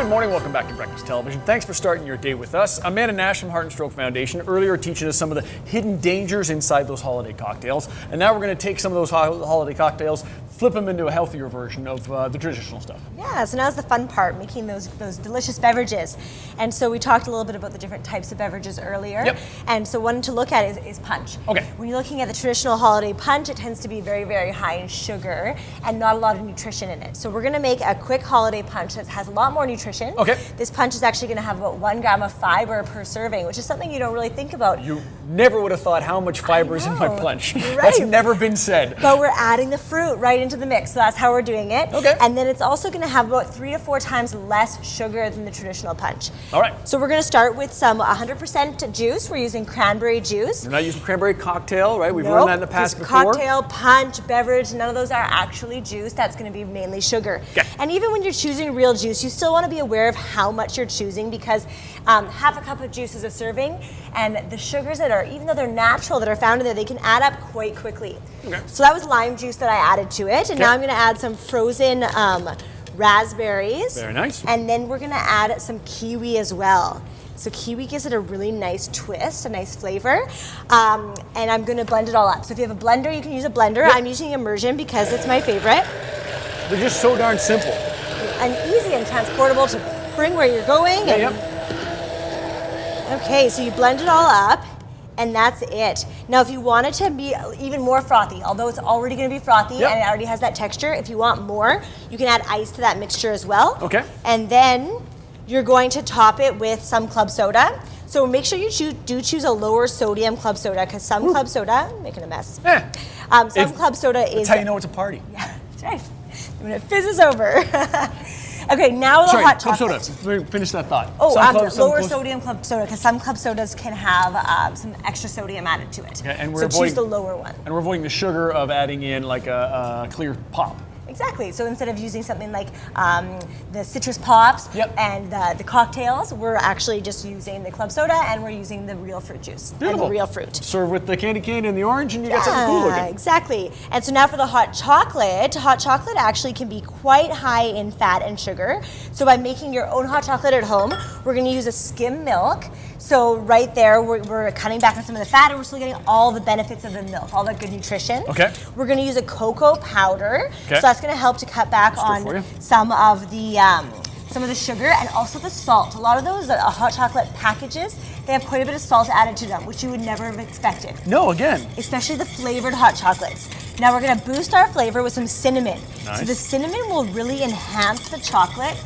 Good morning, welcome back to Breakfast Television. Thanks for starting your day with us. Amanda Nash from Heart and Stroke Foundation earlier teaching us some of the hidden dangers inside those holiday cocktails. And now we're going to take some of those holiday cocktails, flip them into a healthier version of the traditional stuff. Yeah, so now's the fun part, making those delicious beverages. And so we talked a little bit about the different types of beverages earlier. Yep. And so one to look at is punch. Okay. When you're looking at the traditional holiday punch, it tends to be very, very high in sugar and not a lot of nutrition in it. So we're going to make a quick holiday punch that has a lot more nutrition. Okay. This punch is actually going to have about 1 gram of fiber per serving, which is something you don't really think about. You never would have thought how much fiber is in my punch. Right. That's never been said. But we're adding the fruit right into the mix, so that's how we're doing it. Okay. And then it's also going to have about 3 to 4 times less sugar than the traditional punch. All right. So we're going to start with some 100% juice. We're using cranberry juice. We're not using cranberry cocktail, right? We've learned that in the past before. Cocktail, punch, beverage, none of those are actually juice. That's going to be mainly sugar. Okay. And even when you're choosing real juice, you still want to be aware of how much you're choosing, because half a cup of juice is a serving, and the sugars that are, even though they're natural, that are found in there, they can add up quite quickly. Okay. So that was lime juice that I added to it, and now I'm going to add some frozen raspberries. Very nice. And then we're going to add some kiwi as well. So kiwi gives it a really nice twist, a nice flavor. And I'm going to blend it all up. So if you have a blender, you can use a blender. Yep. I'm using immersion because it's my favorite. They're just so darn simple. And easy and transportable to bring where you're going. Yeah, and Okay, so you blend it all up, and that's it. Now, if you want it to be even more frothy, although it's already going to be frothy Yep. and it already has that texture, if you want more, you can add ice to that mixture as well. Okay. And then you're going to top it with some club soda. So make sure you choose a lower sodium club soda, because some club soda, making a mess. Some club soda is... That's how you know it's a party. Yeah, that's right. When it fizzes over. Okay, now the hot chocolate. Club soda. Finish that thought. Oh, lower sodium club soda, because some club sodas can have some extra sodium added to it. Okay, and we're so avoiding, choose the lower one. And we're avoiding the sugar of adding in like a clear pop. Exactly. So instead of using something like the citrus pops Yep. and the cocktails, we're actually just using the club soda, and we're using the real fruit juice. Beautiful. And the real fruit. Serve with the candy cane and the orange, and you got something cool looking. Exactly. And so now for the hot chocolate actually can be quite high in fat and sugar. So by making your own hot chocolate at home, we're going to use a skim milk. So right there, we're cutting back on some of the fat, and we're still getting all the benefits of the milk, all that good nutrition. Okay. We're going to use a cocoa powder. Okay. So that's going to help to cut back For on you. some of the sugar and also the salt. A lot of those hot chocolate packages, they have quite a bit of salt added to them, which you would never have expected. No, again. Especially the flavored hot chocolates. Now we're going to boost our flavor with some cinnamon. Nice. So the cinnamon will really enhance the chocolate,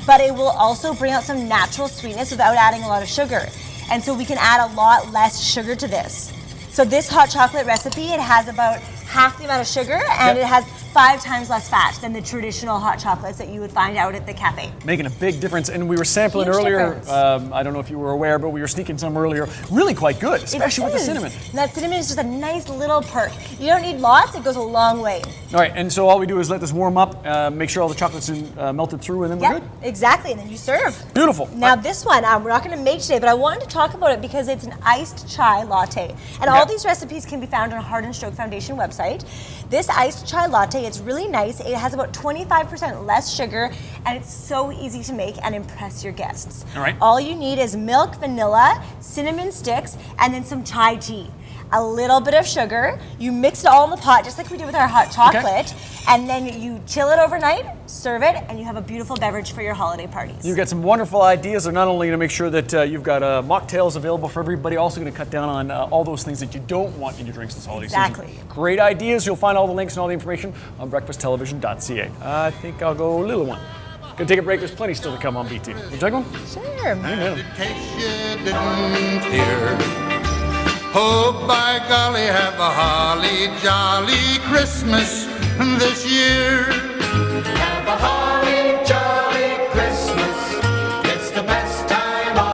but it will also bring out some natural sweetness without adding a lot of sugar. And so we can add a lot less sugar to this. So this hot chocolate recipe, it has about half the amount of sugar, and Yep. it has 5 times less fat than the traditional hot chocolates that you would find out at the cafe. Making a big difference. And we were sampling Huge earlier, difference. I don't know if you were aware, but we were sneaking some earlier. Really quite good, especially with the It is. cinnamon. And that cinnamon is just a nice little perk. You don't need lots, it goes a long way. All right, and so all we do is let this warm up, make sure all the chocolate's melted through, and then we're Yep, good. exactly, and then you serve. Beautiful. Now this one, we're not going to make today, but I wanted to talk about it because it's an iced chai latte. And all these recipes can be found on Heart and Stroke Foundation website. This iced chai latte, it's really nice. It has about 25% less sugar, and it's so easy to make and impress your guests. All right. All you need is milk, vanilla, cinnamon sticks, and then some chai tea. A little bit of sugar. You mix it all in the pot, just like we did with our hot chocolate, and then you chill it overnight, serve it, and you have a beautiful beverage for your holiday parties. You've got some wonderful ideas. They're not only going to make sure that you've got mocktails available for everybody, also going to cut down on all those things that you don't want in your drinks this holiday Exactly. season. Great ideas. You'll find all the links and all the information on breakfasttelevision.ca. I think I'll go a little one. Gonna take a break. There's plenty still to come on BT. Would you like one? Sure. Amen. In case you didn't hear. Oh, by golly, have a holly jolly Christmas this year.